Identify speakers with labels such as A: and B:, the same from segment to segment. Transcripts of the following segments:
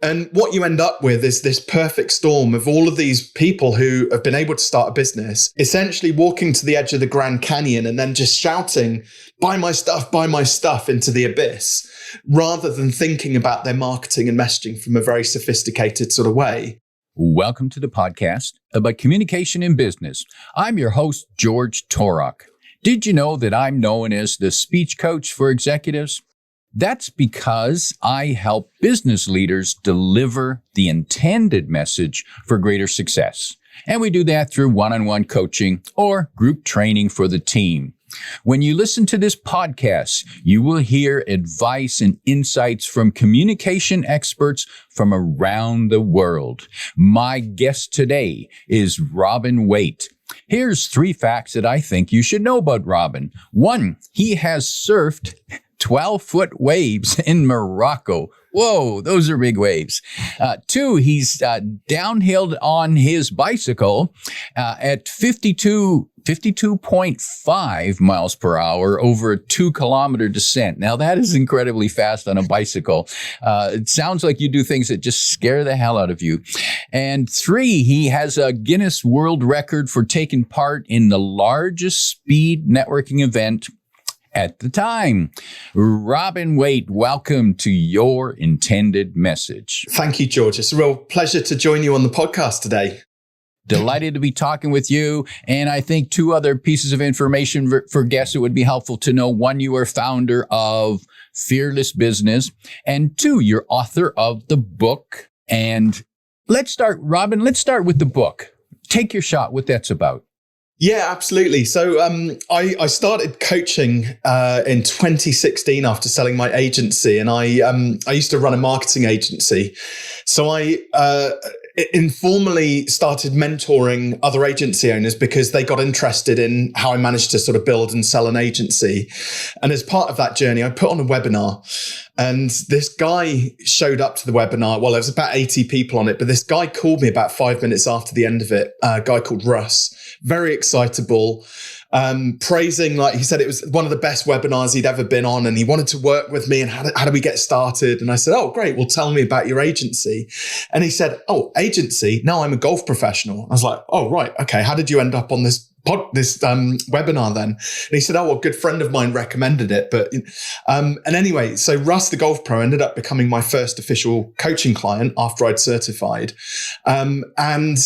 A: And what you end up with is this perfect storm of all of these people who have been able to start a business, essentially walking to the edge of the Grand Canyon and then just shouting, buy my stuff into the abyss, rather than thinking about their marketing and messaging from a very sophisticated sort of way.
B: Welcome to the podcast about communication in business. I'm your host, George Torok. Did you know that I'm known as the speech coach for executives? That's because I help business leaders deliver the intended message for greater success. And we do that through one-on-one coaching or group training for the team. When you listen to this podcast, you will hear advice and insights from communication experts from around the world. My guest today is Robin Waite. Here's 3 facts that I think you should know about Robin. 1, he has surfed 12-foot waves in Morocco. Whoa, those are big waves. 2, he's downhilled on his bicycle at 52.5 miles per hour over a 2-kilometer descent. Now, that is incredibly fast on a bicycle. It sounds like you do things that just scare the hell out of you. And 3, he has a Guinness World Record for taking part in the largest speed networking event at the time. Robin Waite, welcome to Your Intended Message.
A: Thank you, George. It's a real pleasure to join you on the podcast today.
B: Delighted to be talking with you. And I think 2 other pieces of information for guests that would be helpful to know. 1, you are founder of Fearless Business. And 2, you're author of the book. And Robin, let's start with the book. Take your shot, what that's about.
A: Yeah, absolutely. So I started coaching in 2016 after selling my agency, and I used to run a marketing agency. So I informally started mentoring other agency owners because they got interested in how I managed to sort of build and sell an agency. And as part of that journey, I put on a webinar. And this guy showed up to the webinar. Well, there was about 80 people on it, but this guy called me about 5 minutes after the end of it, a guy called Russ, very excitable, praising, like he said, it was one of the best webinars he'd ever been on, and he wanted to work with me, and how do we get started? And I said, oh, great. Well, tell me about your agency. And he said, oh, agency? No, I'm a golf professional. I was like, oh, right. Okay. How did you end up on this webinar then? And he said, oh, well, a good friend of mine recommended it. But, and anyway, so Russ, the golf pro, ended up becoming my first official coaching client after I'd certified. And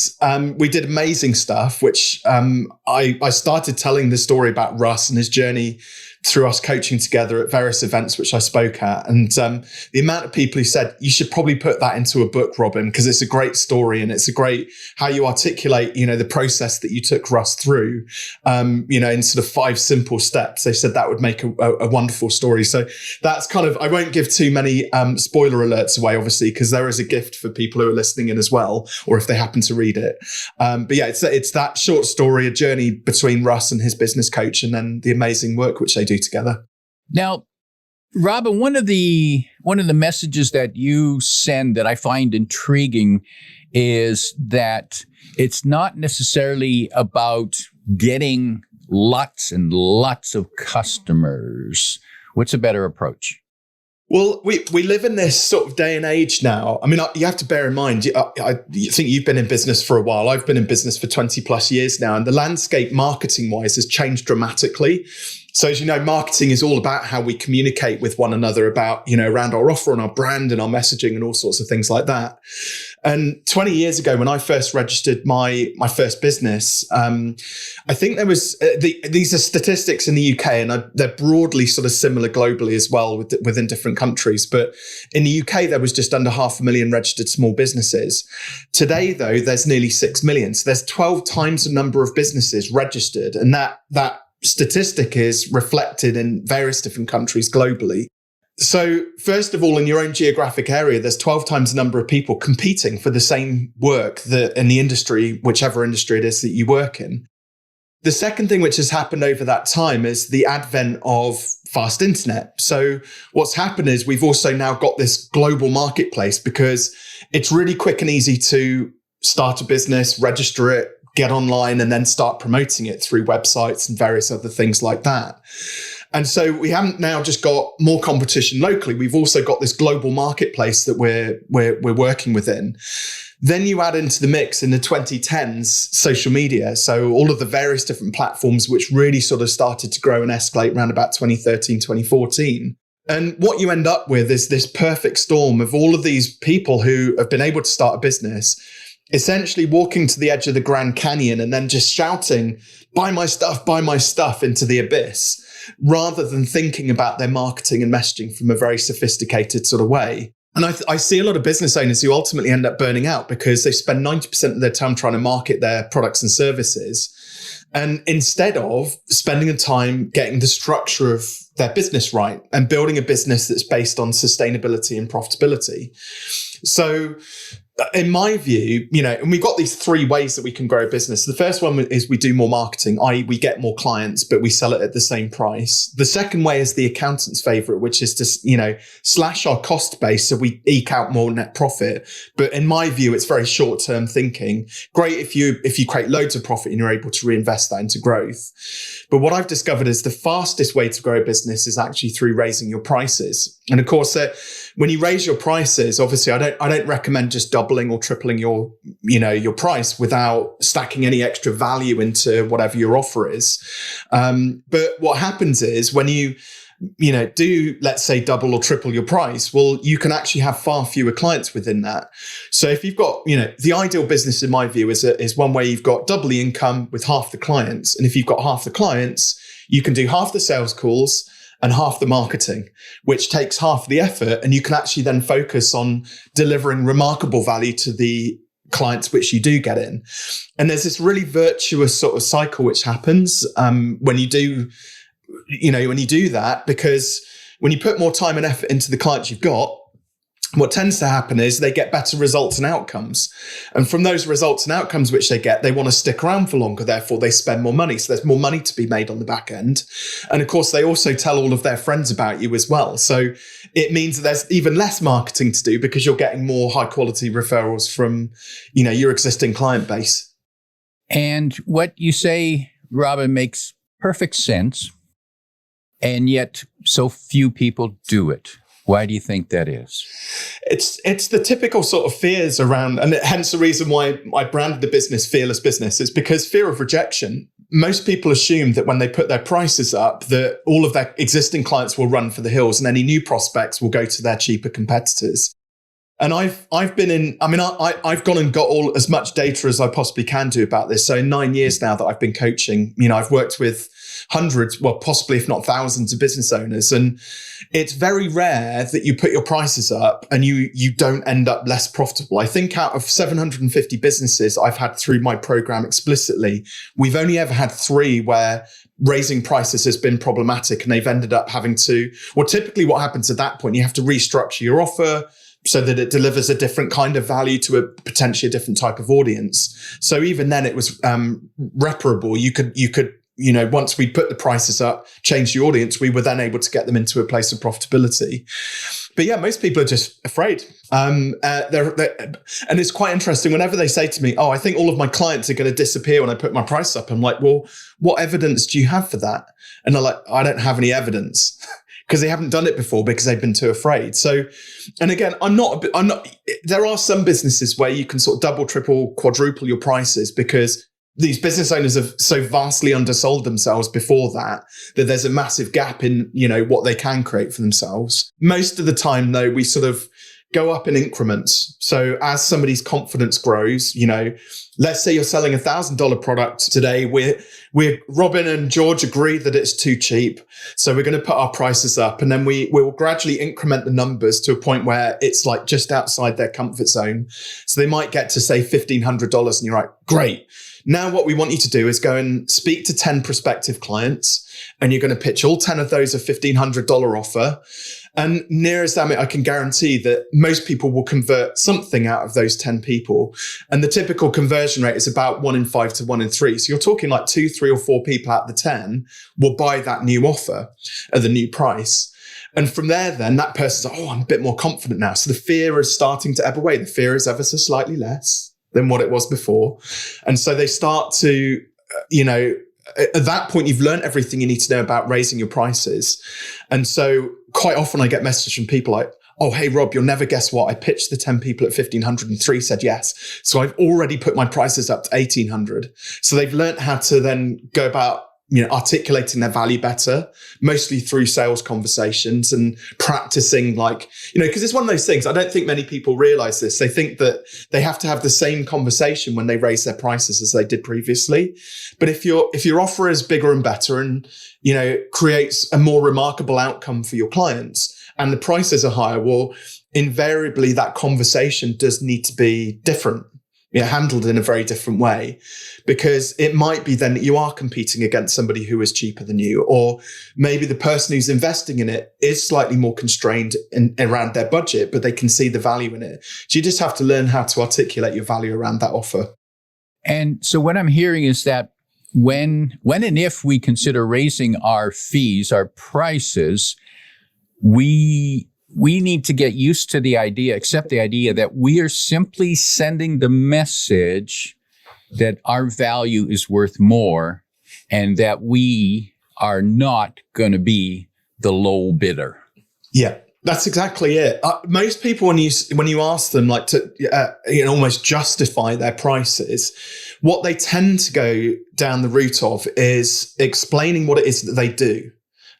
A: we did amazing stuff, which, I started telling the story about Russ and his journey through us coaching together at various events, which I spoke at. And the amount of people who said, you should probably put that into a book, Robin, because it's a great story and it's a great how you articulate, the process that you took Russ through, in sort of 5 simple steps. They said that would make a wonderful story. So that's kind of, I won't give too many spoiler alerts away, obviously, because there is a gift for people who are listening in as well, or if they happen to read it. But yeah, it's that short story, a journey between Russ and his business coach, and then the amazing work which they do together.
B: Now, Robin, one of the messages that you send that I find intriguing is that it's not necessarily about getting lots and lots of customers. What's a better approach?
A: Well, we live in this sort of day and age now. I mean, you have to bear in mind, I think you've been in business for a while. I've been in business for 20 plus years now, and the landscape marketing wise has changed dramatically. So as you know, marketing is all about how we communicate with one another about, around our offer and our brand and our messaging and all sorts of things like that. And 20 years ago, when I first registered my first business, I think there was, these are statistics in the UK, and they're broadly sort of similar globally as well within different countries. But in the UK, there was just under 500,000 registered small businesses. Today, though, there's nearly 6 million. So there's 12 times the number of businesses registered. And that statistic is reflected in various different countries globally. So first of all, in your own geographic area, there's 12 times the number of people competing for the same work that in the industry, whichever industry it is that you work in. The second thing which has happened over that time is the advent of fast internet. So what's happened is we've also now got this global marketplace because it's really quick and easy to start a business, register it, get online, and then start promoting it through websites and various other things like that. And so we haven't now just got more competition locally. We've also got this global marketplace that we're working within. Then you add into the mix in the 2010s, social media. So all of the various different platforms, which really sort of started to grow and escalate around about 2013, 2014. And what you end up with is this perfect storm of all of these people who have been able to start a business, essentially walking to the edge of the Grand Canyon and then just shouting, buy my stuff into the abyss, rather than thinking about their marketing and messaging from a very sophisticated sort of way. And I see a lot of business owners who ultimately end up burning out because they spend 90% of their time trying to market their products and services. And instead of spending the time getting the structure of their business right and building a business that's based on sustainability and profitability. So in my view, and we've got these three ways that we can grow a business. The first one is we do more marketing, i.e. we get more clients, but we sell it at the same price. The second way is the accountant's favorite, which is to, slash our cost base so we eke out more net profit. But in my view, it's very short-term thinking. Great if you create loads of profit and you're able to reinvest that into growth. But what I've discovered is the fastest way to grow a business is actually through raising your prices. And of course, when you raise your prices, obviously, I don't recommend just doubling or tripling your price without stacking any extra value into whatever your offer is. But what happens is when you do, let's say, double or triple your price, well, you can actually have far fewer clients within that. So if you've got, the ideal business in my view is one where you've got double the income with half the clients. And if you've got half the clients, you can do half the sales calls and half the marketing, which takes half the effort. And you can actually then focus on delivering remarkable value to the clients which you do get in. And there's this really virtuous sort of cycle which happens when you do that, because when you put more time and effort into the clients you've got, what tends to happen is they get better results and outcomes. And from those results and outcomes which they get, they want to stick around for longer. Therefore, they spend more money. So there's more money to be made on the back end. And of course, they also tell all of their friends about you as well. So it means that there's even less marketing to do because you're getting more high quality referrals from, your existing client base.
B: And what you say, Robin, makes perfect sense. And yet so few people do it. Why do you think that is?
A: It's the typical sort of fears around, and hence the reason why I branded the business Fearless Business is because fear of rejection. Most people assume that when they put their prices up, that all of their existing clients will run for the hills and any new prospects will go to their cheaper competitors. And I've gone and got as much data as I possibly can do about this. So in 9 years now that I've been coaching, I've worked with hundreds, well, possibly if not thousands of business owners. And it's very rare that you put your prices up and you don't end up less profitable. I think out of 750 businesses I've had through my program explicitly, we've only ever had 3 where raising prices has been problematic and they've ended up having to, well, typically what happens at that point, you have to restructure your offer so that it delivers a different kind of value to a potentially a different type of audience. So even then it was reparable. You could, once we put the prices up, change the audience, we were then able to get them into a place of profitability. But yeah, most people are just afraid. And it's quite interesting whenever they say to me, oh, I think all of my clients are going to disappear when I put my price up. I'm like, well, what evidence do you have for that? And they're like, I don't have any evidence. Because they haven't done it before because they've been too afraid. So, and again, I'm not, there are some businesses where you can sort of double, triple, quadruple your prices because these business owners have so vastly undersold themselves before that there's a massive gap in, what they can create for themselves. Most of the time though, we sort of go up in increments. So as somebody's confidence grows, let's say you're selling $1,000 product today. We're Robin and George agree that it's too cheap. So we're going to put our prices up and then we will gradually increment the numbers to a point where it's like just outside their comfort zone. So they might get to say $1,500 and you're like, great. Now what we want you to do is go and speak to 10 prospective clients and you're going to pitch all 10 of those a $1,500 offer. And near as damn it, I can guarantee that most people will convert something out of those 10 people. And the typical conversion rate is about 1 in 5 to 1 in 3. So you're talking like 2, 3 or 4 people out of the 10 will buy that new offer at the new price. And from there, then that person's like, oh, I'm a bit more confident now. So the fear is starting to ebb away. The fear is ever so slightly less than what it was before. And so they start to, at that point, you've learned everything you need to know about raising your prices. And so quite often I get messages from people like, oh, hey, Rob, you'll never guess what? I pitched the 10 people at 1,500 and 3 said yes. So I've already put my prices up to 1,800. So they've learned how to then go about, articulating their value better, mostly through sales conversations and practicing, like, because it's one of those things. I don't think many people realize this. They think that they have to have the same conversation when they raise their prices as they did previously. But if your offer is bigger and better and, creates a more remarkable outcome for your clients and the prices are higher, well, invariably that conversation does need to be different. Handled in a very different way, because it might be then that you are competing against somebody who is cheaper than you, or maybe the person who's investing in it is slightly more constrained around their budget, but they can see the value in it. So you just have to learn how to articulate your value around that offer.
B: And so what I'm hearing is that when and if we consider raising our fees, our prices, we need to get used to accept the idea that we are simply sending the message that our value is worth more and that we are not going to be the low bidder.
A: Yeah, that's exactly it. Most people, when you ask them like to almost justify their prices, what they tend to go down the route of is explaining what it is that they do.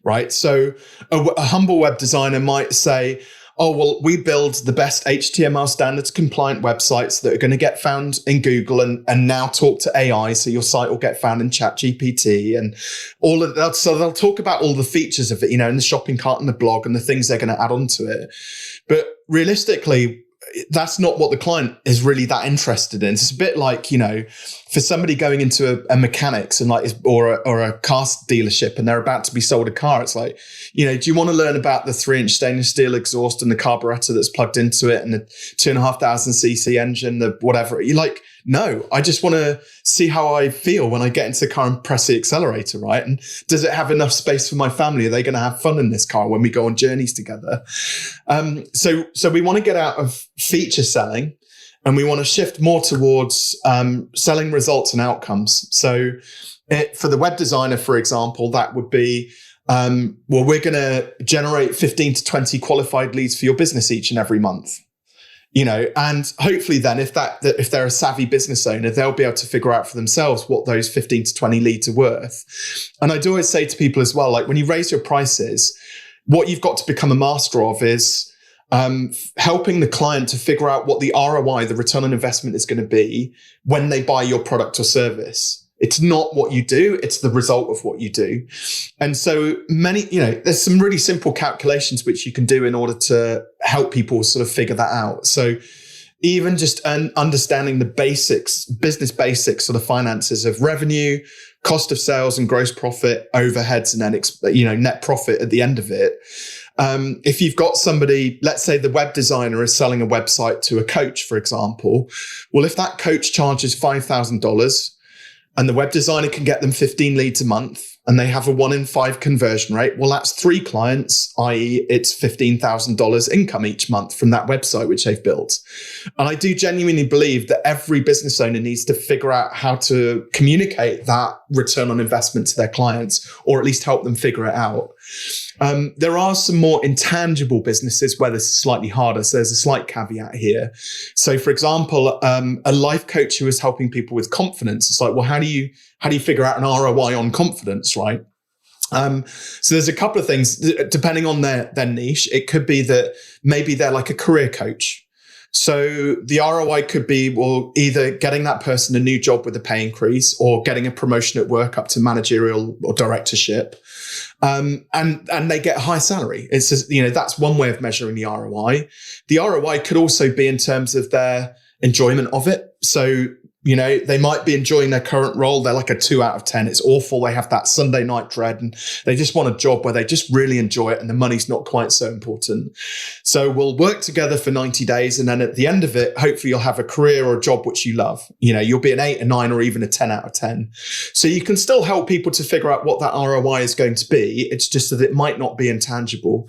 A: Right. So a humble web designer might say, oh, well, we build the best HTML standards compliant websites that are going to get found in Google and now talk to AI. So your site will get found in ChatGPT and all of that. So they'll talk about all the features of it, in the shopping cart and the blog and the things they're going to add onto it. But realistically, that's not what the client is really that interested in. It's a bit like, for somebody going into a mechanics and or a car dealership and they're about to be sold a car, it's like, do you want to learn about the 3-inch stainless steel exhaust and the carburetor that's plugged into it and the 2,500cc engine, the whatever? You're like, no, I just want to see how I feel when I get into the car and press the accelerator, right? And does it have enough space for my family? Are they going to have fun in this car when we go on journeys together? So we want to get out of feature selling and we want to shift more towards selling results and outcomes. So for the web designer, for example, that would be, we're going to generate 15 to 20 qualified leads for your business each and every month. And hopefully then if they're a savvy business owner, they'll be able to figure out for themselves what those 15 to 20 leads are worth. And I do always say to people as well, like when you raise your prices, what you've got to become a master of is helping the client to figure out what the ROI, the return on investment, is going to be when they buy your product or service. It's not what you do, it's the result of what you do. And so there's some really simple calculations which you can do in order to help people sort of figure that out. So even just understanding the basics, business basics, sort of finances of revenue, cost of sales and gross profit, overheads, and then, net profit at the end of it. If you've got somebody, let's say the web designer is selling a website to a coach, for example, well, if that coach charges $5,000, and the web designer can get them 15 leads a month and they have a 1 in 5 conversion rate, well, that's 3 clients, i.e. it's $15,000 income each month from that website which they've built. And I do genuinely believe that every business owner needs to figure out how to communicate that return on investment to their clients, or at least help them figure it out. There are some more intangible businesses where this is slightly harder. So there's a slight caveat here. So for example, a life coach who is helping people with confidence, it's like, well, how do you figure out an ROI on confidence, right? So there's a couple of things depending on their niche. It could be that maybe they're like a career coach. So the ROI could be, well, either getting that person a new job with a pay increase or getting a promotion at work up to managerial or directorship. And they get a high salary. It's just, that's one way of measuring the ROI. The ROI could also be in terms of their enjoyment of it. So, they might be enjoying their current role. They're like a 2 out of 10. It's awful. They have that Sunday night dread and they just want a job where they just really enjoy it and the money's not quite so important. So we'll work together for 90 days. And then at the end of it, hopefully you'll have a career or a job which you love. You'll be an 8, a 9, or even a 10 out of 10. So you can still help people to figure out what that ROI is going to be. It's just that it might not be intangible,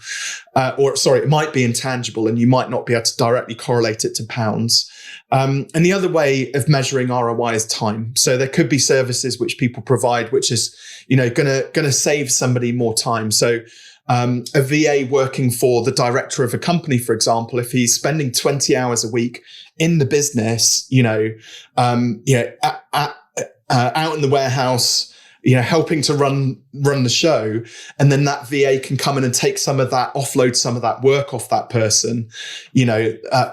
A: it might be intangible and you might not be able to directly correlate it to pounds. And the other way of measuring ROI is time. So there could be services which people provide, which is, gonna save somebody more time. So a VA working for the director of a company, for example, if he's spending 20 hours a week in the business, out in the warehouse, helping to run the show, and then that VA can come in and take some of that, offload some of that work off that person,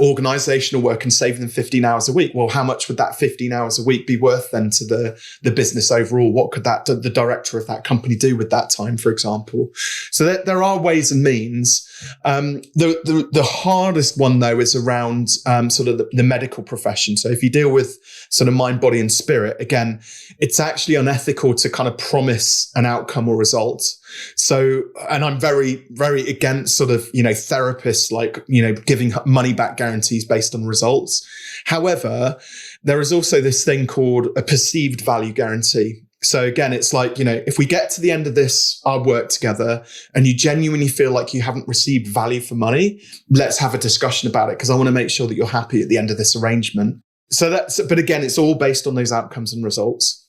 A: organizational work, and save them 15 hours a week. Well, how much would that 15 hours a week be worth then to the business overall? What could the director of that company do with that time, for example? So there are ways and means. The hardest one though is around sort of the medical profession. So if you deal with sort of mind, body, and spirit, again, it's actually unethical to kind of promise an outcome or result. So, and I'm very, very against sort of, therapists giving money back guarantees based on results. However, there is also this thing called a perceived value guarantee. So again, it's like, if we get to the end of our work together and you genuinely feel like you haven't received value for money, let's have a discussion about it, because I want to make sure that you're happy at the end of this arrangement. But again, it's all based on those outcomes and results.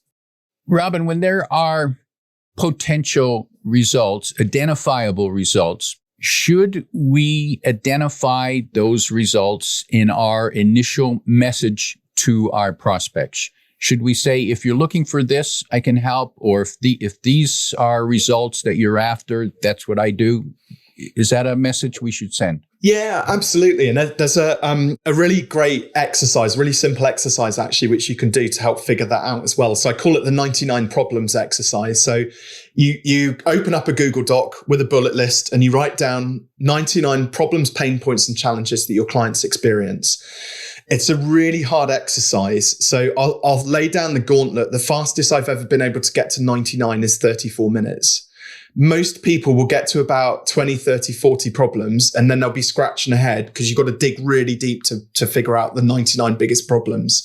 B: Robin, when there are potential results, identifiable results, should we identify those results in our initial message to our prospects? Should we say, if you're looking for this, I can help, or if these are results that you're after, that's what I do? Is that a message we should send?
A: Yeah, absolutely. And there's a really great exercise, really simple exercise actually, which you can do to help figure that out as well. So I call it the 99 problems exercise. So you open up a Google Doc with a bullet list and you write down 99 problems, pain points, and challenges that your clients experience. It's a really hard exercise. So I'll lay down the gauntlet. The fastest I've ever been able to get to 99 is 34 minutes. Most people will get to about 20, 30, 40 problems, and then they'll be scratching ahead because you've got to dig really deep to figure out the 99 biggest problems.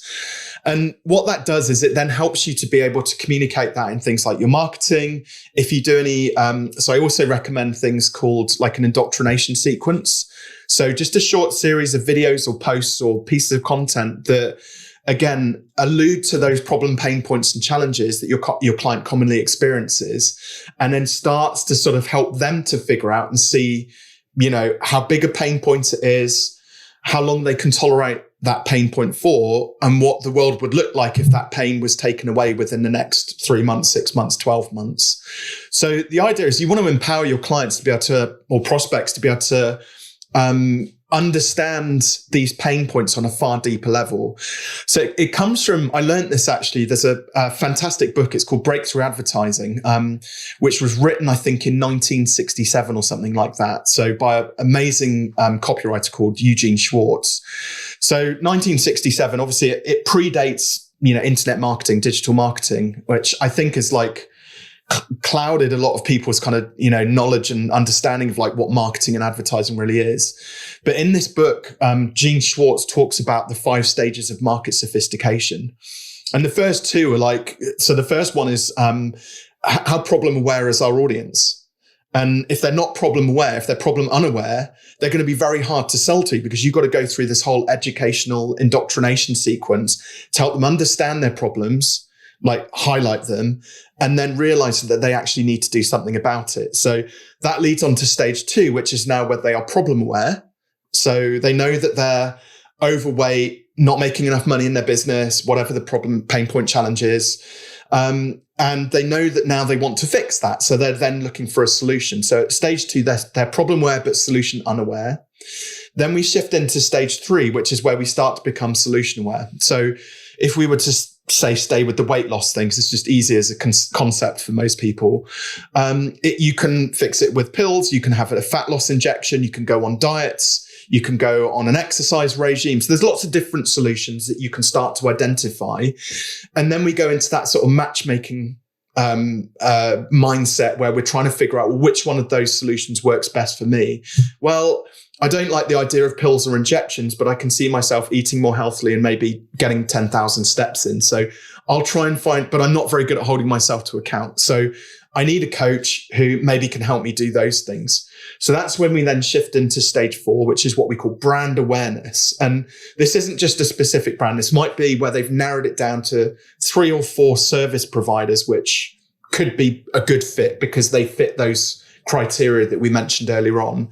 A: And what that does is it then helps you to be able to communicate that in things like your marketing. If you do any, so I also recommend things called like an indoctrination sequence. So just a short series of videos or posts or pieces of content that, again, allude to those problem, pain points, and challenges that your client commonly experiences, and then starts to sort of help them to figure out and see, how big a pain point it is, how long they can tolerate that pain point for, and what the world would look like if that pain was taken away within the next 3 months, 6 months, 12 months. So the idea is you want to empower your clients to be able to, or prospects to be able to, understand these pain points on a far deeper level. So it comes from, I learned this actually, there's a fantastic book, it's called Breakthrough Advertising, which was written, I think, in 1967 or something like that. So by an amazing copywriter called Eugene Schwartz. So 1967, obviously it predates, internet marketing, digital marketing, which I think is like, clouded a lot of people's kind of, knowledge and understanding of like what marketing and advertising really is. But in this book, Gene Schwartz talks about the 5 stages of market sophistication. And the first 2 are like, so the first one is how problem aware is our audience? And if they're not problem aware, if they're problem unaware, they're going to be very hard to sell to, because you've got to go through this whole educational indoctrination sequence to help them understand their problems, like highlight them, and then realize that they actually need to do something about it. So that leads on to stage 2, which is now where they are problem aware. So they know that they're overweight, not making enough money in their business, whatever the problem, pain point, challenge is. And they know that now they want to fix that. So they're then looking for a solution. So at stage 2, they're problem aware, but solution unaware. Then we shift into stage 3, which is where we start to become solution aware. So if we were to stay with the weight loss thing, because it's just easy as a concept for most people. You can fix it with pills. You can have a fat loss injection. You can go on diets. You can go on an exercise regime. So there's lots of different solutions that you can start to identify. And then we go into that sort of matchmaking mindset where we're trying to figure out, well, which one of those solutions works best for me? Well, I don't like the idea of pills or injections, but I can see myself eating more healthily and maybe getting 10,000 steps in. So I'll try and find, but I'm not very good at holding myself to account. So I need a coach who maybe can help me do those things. So that's when we then shift into stage 4, which is what we call brand awareness. And this isn't just a specific brand. This might be where they've narrowed it down to 3 or 4 service providers, which could be a good fit because they fit those criteria that we mentioned earlier on.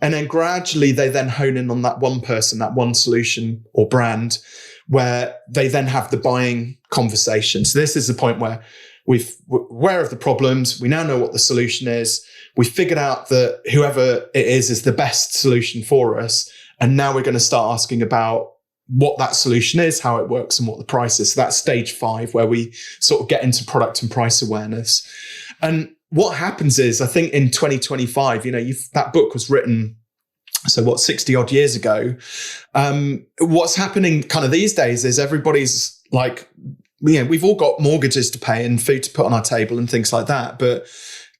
A: And then gradually they then hone in on that one person, that one solution or brand, where they then have the buying conversation. So this is the point where we're aware of the problems. We now know what the solution is. We figured out that whoever it is the best solution for us. And now we're going to start asking about what that solution is, how it works, and what the price is. So that's stage 5, where we sort of get into product and price awareness. And what happens is, I think in 2025, that book was written, 60 odd years ago. What's happening kind of these days is everybody's like, we've all got mortgages to pay and food to put on our table and things like that. But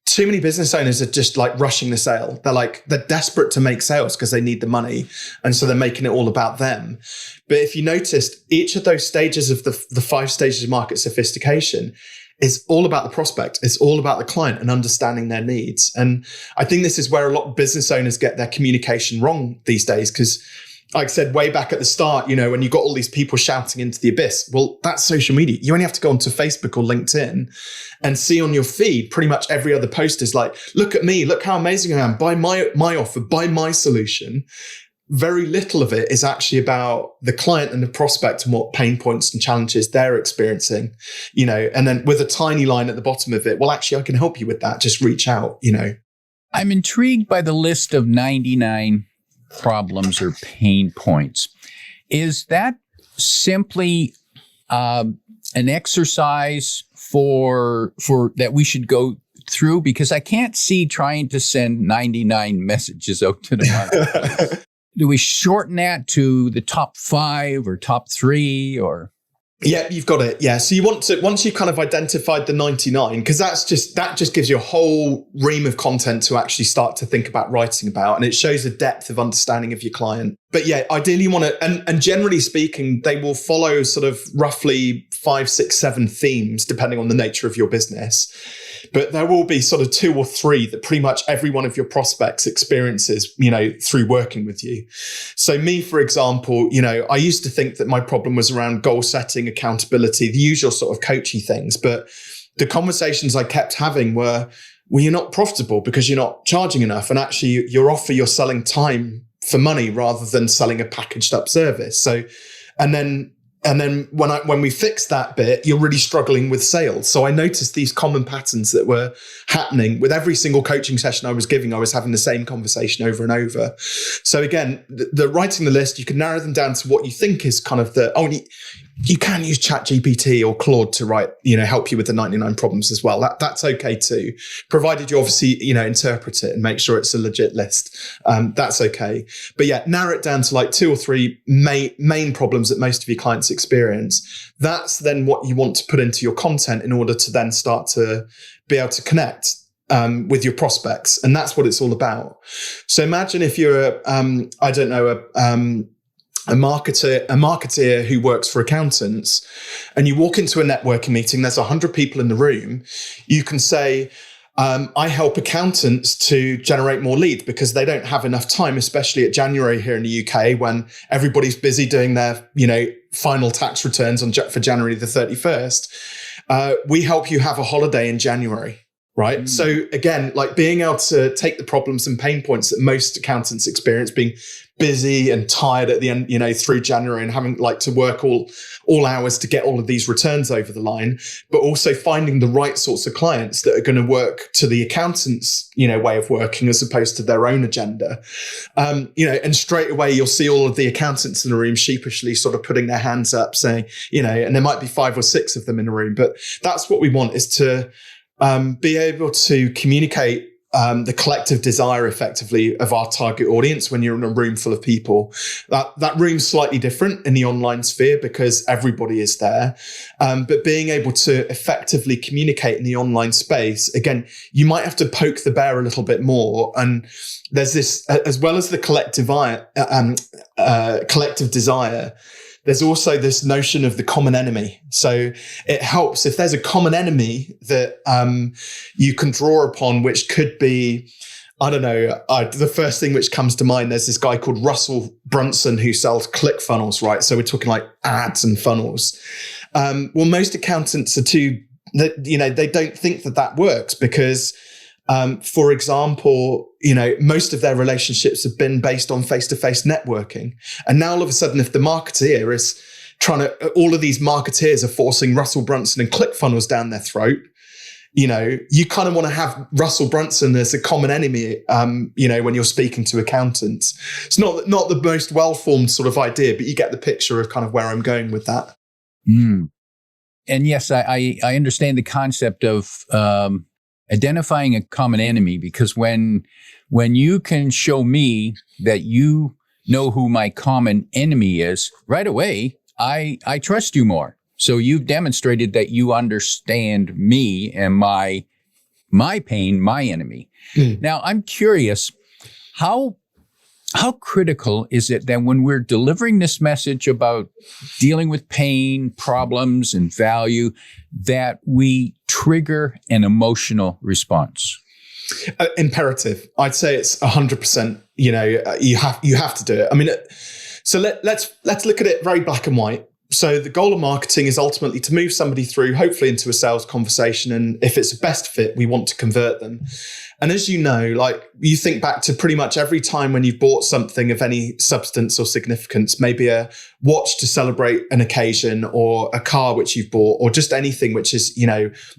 A: too many business owners are just like rushing the sale. They're desperate to make sales because they need the money. And so they're making it all about them. But if you noticed, each of those stages of the 5 stages of market sophistication is all about the prospect. It's all about the client and understanding their needs. And I think this is where a lot of business owners get their communication wrong these days. Because like I said, way back at the start, when you got all these people shouting into the abyss, well, that's social media. You only have to go onto Facebook or LinkedIn and see on your feed, pretty much every other post is like, look at me, look how amazing I am, buy my offer, buy my solution. Very little of it is actually about the client and the prospect and what pain points and challenges they're experiencing, and then with a tiny line at the bottom of it, well, actually, I can help you with that. Just reach out,
B: I'm intrigued by the list of 99 problems or pain points. Is that simply an exercise for that we should go through? Because I can't see trying to send 99 messages out to the market. Do we shorten that to the top 5 or top 3 or?
A: Yeah, you've got it. Yeah. So you want to, once you've kind of identified the 99, because that just gives you a whole ream of content to actually start to think about writing about. And it shows a depth of understanding of your client. But yeah, ideally you want to, and generally speaking, they will follow sort of roughly 5, 6, 7 themes, depending on the nature of your business. But there will be sort of 2 or 3 that pretty much every one of your prospects experiences, through working with you. So me, for example, I used to think that my problem was around goal setting, accountability, the usual sort of coachy things. But the conversations I kept having were, well, you're not profitable because you're not charging enough. And actually you're selling time for money rather than selling a packaged up service. So, and then when we fixed that bit, you're really struggling with sales. So I noticed these common patterns that were happening with every single coaching session I was giving. I was having the same conversation over and over. So again, the writing the list, you can narrow them down to what you think is kind of you can use ChatGPT or Claude to write, help you with the 99 problems as well. That's okay too, provided you obviously, interpret it and make sure it's a legit list. That's okay. But yeah, narrow it down to like 2 or 3 main problems that most of your clients experience. That's then what you want to put into your content in order to then start to be able to connect with your prospects. And that's what it's all about. So imagine if you're, a marketeer who works for accountants, and you walk into a networking meeting, there's 100 people in the room. You can say, I help accountants to generate more leads because they don't have enough time, especially at January here in the UK when everybody's busy doing their, final tax returns for January the 31st. We help you have a holiday in January. Right. Mm. So again, like being able to take the problems and pain points that most accountants experience, being busy and tired at the end, through January and having like to work all hours to get all of these returns over the line, but also finding the right sorts of clients that are going to work to the accountant's, way of working as opposed to their own agenda. And straight away you'll see all of the accountants in the room sheepishly sort of putting their hands up saying, and there might be 5 or 6 of them in the room, but that's what we want is to be able to communicate the collective desire effectively of our target audience when you're in a room full of people. That room's slightly different in the online sphere because everybody is there. But being able to effectively communicate in the online space, again, you might have to poke the bear a little bit more. And there's this, as well as the collective desire, there's also this notion of the common enemy. So it helps if there's a common enemy that you can draw upon, which could be, I don't know, the first thing which comes to mind, there's this guy called Russell Brunson who sells ClickFunnels, right? So we're talking like ads and funnels. Well, most accountants are they don't think that works because, for example, most of their relationships have been based on face-to-face networking. And now all of a sudden, if the marketeer is all of these marketeers are forcing Russell Brunson and ClickFunnels down their throat, you kind of want to have Russell Brunson as a common enemy, when you're speaking to accountants. It's not the most well-formed sort of idea, but you get the picture of kind of where I'm going with that.
B: Mm. And yes, I understand the concept of identifying a common enemy, because when you can show me that you know who my common enemy is, right away, I trust you more. So you've demonstrated that you understand me and my pain, my enemy. Mm. Now, I'm curious, how critical is it that when we're delivering this message about dealing with pain, problems, and value, that we trigger an emotional response?
A: Imperative. I'd say it's 100%. You have to do it. I mean, so let's look at it very black and white. So the goal of marketing is ultimately to move somebody through, hopefully into a sales conversation. And if it's a best fit, we want to convert them. And as you know, like you think back to pretty much every time when you've bought something of any substance or significance, maybe a watch to celebrate an occasion or a car which you've bought, or just anything which is,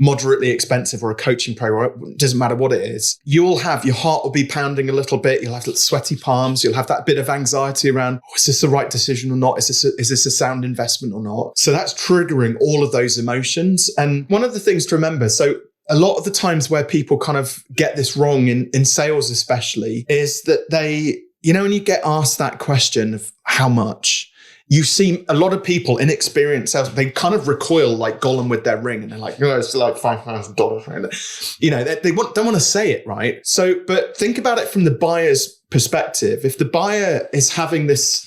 A: moderately expensive, or a coaching program, it doesn't matter what it is. Your heart will be pounding a little bit. You'll have sweaty palms. You'll have that bit of anxiety around, is this the right decision or not? Is this a sound investment or not? So that's triggering all of those emotions. And one of the things to remember, so a lot of the times where people kind of get this wrong in sales especially, is that they, when you get asked that question of how much, you see a lot of people, inexperienced sales, they kind of recoil like Gollum with their ring, and they're like, it's like $5,000. Right? They don't want to say it, right? So, but think about it from the buyer's perspective. If the buyer is having this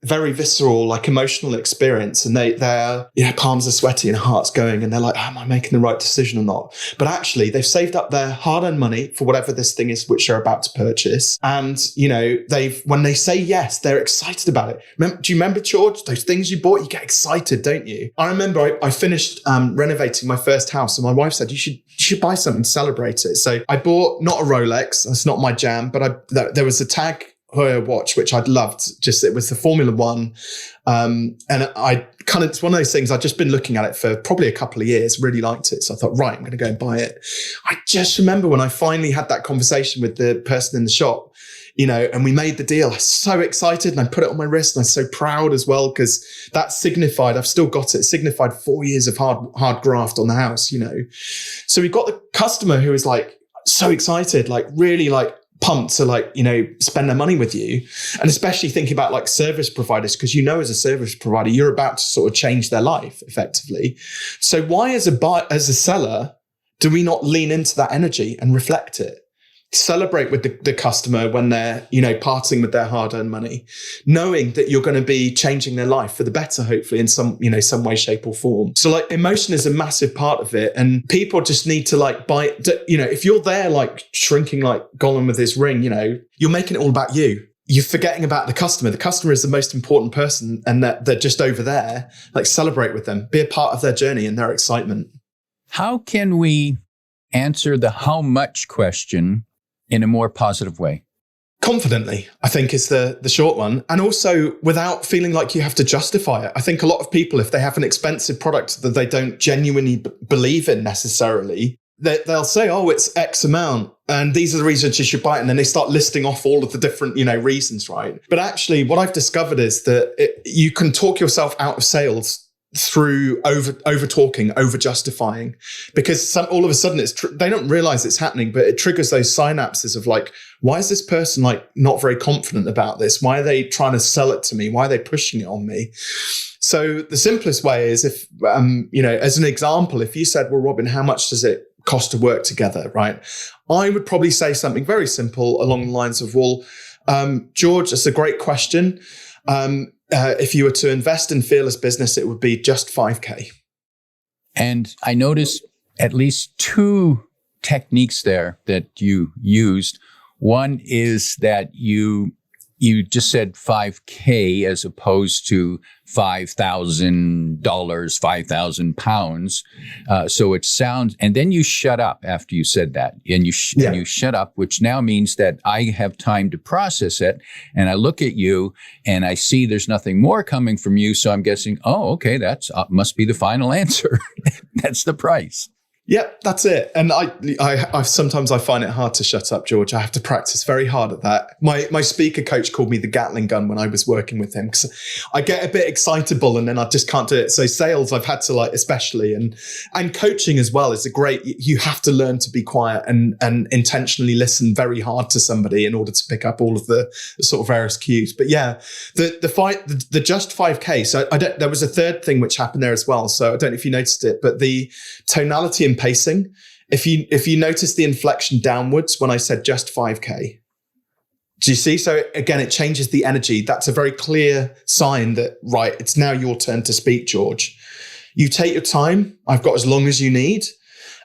A: very visceral, like emotional experience, and their palms are sweaty and heart's going, and they're like, am I making the right decision or not? But actually they've saved up their hard-earned money for whatever this thing is which they're about to purchase. And, when they say yes, they're excited about it. Do you remember, George, those things you bought? You get excited, don't you? I remember I finished renovating my first house, and my wife said, you should buy something to celebrate it. So I bought not a Rolex, that's not my jam, but there was a Tag Heuer watch, which I'd loved. It was the Formula One. And it's one of those things, I'd just been looking at it for probably a couple of years, really liked it. So I thought, right, I'm going to go and buy it. I just remember when I finally had that conversation with the person in the shop, and we made the deal. I was so excited, and I put it on my wrist, and I was so proud as well, because that signified, I've still got it, signified 4 years of hard graft on the house, So we got the customer who was like so excited, like really like pumped to spend their money with you. And especially thinking about like service providers, because as a service provider, you're about to sort of change their life effectively. So why as a seller, do we not lean into that energy and reflect it? Celebrate with the customer when they're, parting with their hard-earned money, knowing that you're going to be changing their life for the better, hopefully in some way, shape or form. So like emotion is a massive part of it. And people just need to like buy, if you're there, like shrinking like Gollum with his ring, you're making it all about you. You're forgetting about the customer. The customer is the most important person, and that they're just over there. Like celebrate with them, be a part of their journey and their excitement.
B: How can we answer the how much question in a more positive way?
A: Confidently, I think, is the short one. And also without feeling like you have to justify it. I think a lot of people, if they have an expensive product that they don't genuinely believe in necessarily, they'll say, oh, it's X amount, and these are the reasons you should buy it. And then they start listing off all of the different, reasons, right? But actually what I've discovered is that you can talk yourself out of sales through over talking, over justifying, because all of a sudden they don't realize it's happening, but it triggers those synapses of like, why is this person like not very confident about this? Why are they trying to sell it to me? Why are they pushing it on me? So the simplest way is if, as an example, if you said, well, Robin, how much does it cost to work together? Right. I would probably say something very simple along the lines of, well, George, that's a great question. If you were to invest in Fearless Business, it would be just 5K.
B: And I noticed at least two techniques there that you used. One is that you just said 5K as opposed to $5,000, 5,000 pounds. So it sounds, and then you shut up after you said that, and you shut up, which now means that I have time to process it. And I look at you and I see there's nothing more coming from you. So I'm guessing, oh, okay, that's must be the final answer. That's the price.
A: Yep, that's it. And I sometimes I find it hard to shut up, George. I have to practice very hard at that. My speaker coach called me the Gatling gun when I was working with him, because I get a bit excitable and then I just can't do it. So sales, I've had to especially, and coaching as well is you have to learn to be quiet and intentionally listen very hard to somebody in order to pick up all of the sort of various cues. But yeah, the just 5K. So there was a third thing which happened there as well. So I don't know if you noticed it, but the tonality and pacing. If you notice the inflection downwards when I said just 5K, do you see? So again, it changes the energy. That's a very clear sign that, right, it's now your turn to speak, George. You take your time. I've got as long as you need.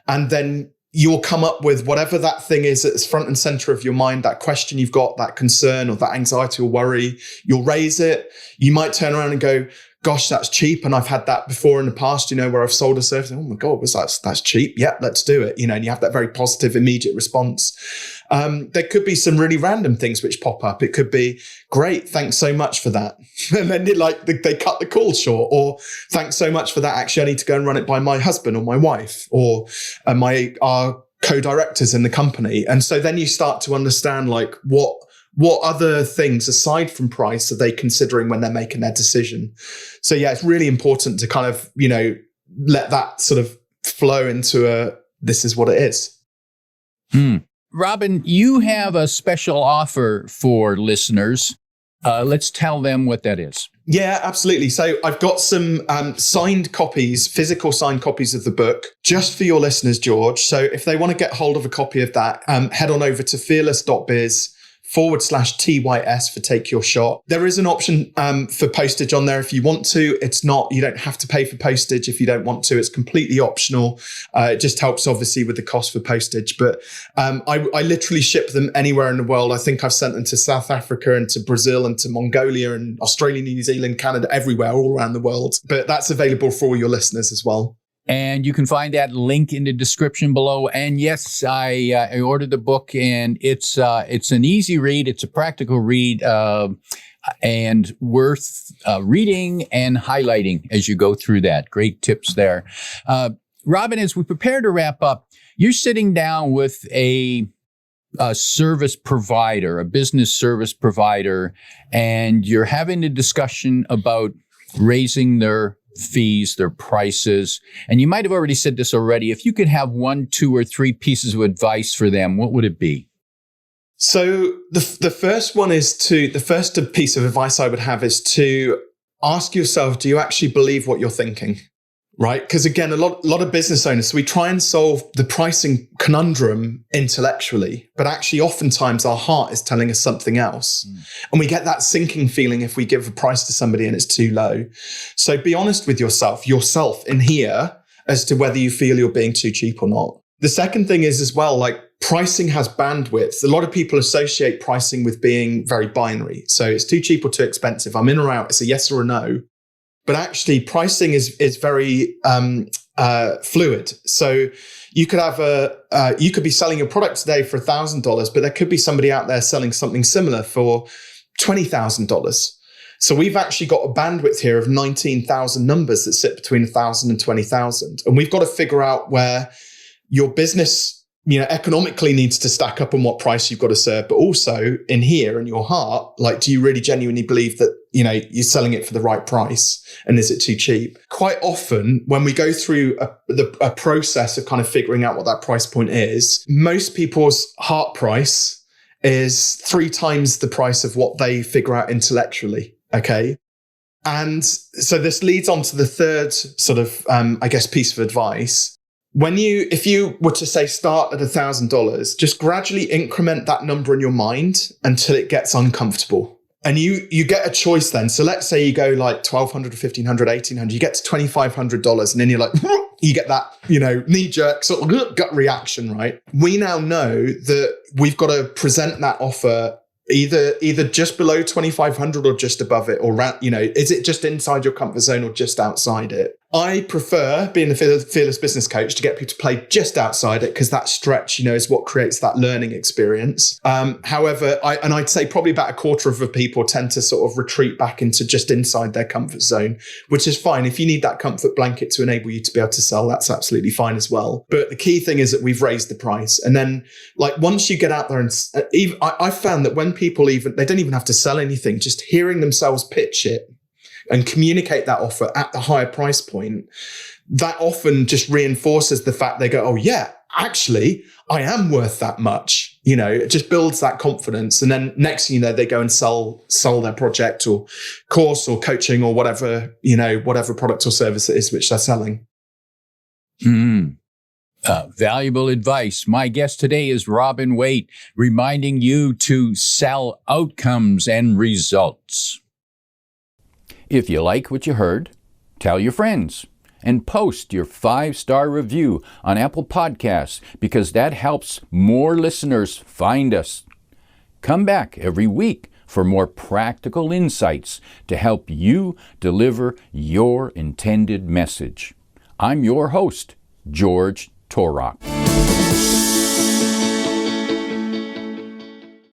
A: And then you'll come up with whatever that thing is that's front and center of your mind, that question you've got, that concern or that anxiety or worry. You'll raise it. You might turn around and go, gosh, that's cheap. And I've had that before in the past, where I've sold a service. Oh my God, that's cheap. Yeah, let's do it. And you have that very positive, immediate response. There could be some really random things which pop up. It could be, great, thanks so much for that. And then they cut the call short, or thanks so much for that. Actually, I need to go and run it by my husband or my wife or our co-directors in the company. And so then you start to understand what other things aside from price are they considering when they're making their decision? So yeah, it's really important to kind of, let that sort of flow into this is what it is.
B: Robin, you have a special offer for listeners. Let's tell them what that is.
A: Yeah, absolutely. So I've got some signed copies, physical signed copies of the book just for your listeners, George. So if they want to get hold of a copy of that, head on over to fearless.biz/TYS for Take Your Shot. There is an option for postage on there if you want to. It's not, you don't have to pay for postage if you don't want to. It's completely optional. It just helps obviously with the cost for postage. But I literally ship them anywhere in the world. I think I've sent them to South Africa and to Brazil and to Mongolia and Australia, New Zealand, Canada, everywhere, all around the world. But that's available for all your listeners as well.
B: And you can find that link in the description below. And yes, I ordered the book, and it's an easy read. It's a practical read, and worth reading and highlighting as you go through that. Great tips there. Robin, as we prepare to wrap up, you're sitting down with a service provider, a business service provider, and you're having a discussion about raising their fees, their prices. And you might have already said this already. If you could have 1, 2, or 3 pieces of advice for them, what would it be?
A: So the first piece of advice I would have is to ask yourself, do you actually believe what you're thinking? Right? Because again, a lot of business owners, so we try and solve the pricing conundrum intellectually, but actually oftentimes our heart is telling us something else. And we get that sinking feeling if we give a price to somebody and it's too low. So be honest with yourself in here as to whether you feel you're being too cheap or not. The second thing is as well, pricing has bandwidth. A lot of people associate pricing with being very binary. So it's too cheap or too expensive. I'm in or out. It's a yes or a no. But actually, pricing is very fluid. So you could have you could be selling your product today for $1,000, but there could be somebody out there selling something similar for $20,000. So we've actually got a bandwidth here of 19,000 numbers that sit between 1,000 and 20,000, and we've got to figure out where your business, economically needs to stack up on what price you've got to serve, but also in here in your heart, do you really genuinely believe that, you're selling it for the right price, and is it too cheap? Quite often when we go through a process of kind of figuring out what that price point is, most people's heart price is 3 times the price of what they figure out intellectually. Okay. And so this leads on to the third sort of, piece of advice. If you were to say start at $1,000, just gradually increment that number in your mind until it gets uncomfortable. And you get a choice then. So let's say you go like $1,200 or $1,500, $1,800, you get to $2,500, and then you're like, you get that, knee jerk sort of gut reaction, right? We now know that we've got to present that offer either just below 2,500 or just above it, or around, is it just inside your comfort zone or just outside it? I prefer, being a fearless business coach, to get people to play just outside it, because that stretch, is what creates that learning experience. However, I'd say probably about a quarter of the people tend to sort of retreat back into just inside their comfort zone, which is fine. If you need that comfort blanket to enable you to be able to sell, that's absolutely fine as well. But the key thing is that we've raised the price. And then once you get out there, and I've found that when people they don't even have to sell anything, just hearing themselves pitch it and communicate that offer at the higher price point, that often just reinforces the fact they go, oh yeah, actually, I am worth that much. It just builds that confidence. And then next thing you know, they go and sell their project or course or coaching or whatever, whatever product or service it is which they're selling.
B: Valuable advice. My guest today is Robin Waite, reminding you to sell outcomes and results. If you like what you heard, tell your friends and post your 5-star review on Apple Podcasts, because that helps more listeners find us. Come back every week for more practical insights to help you deliver your intended message. I'm your host, George Torok.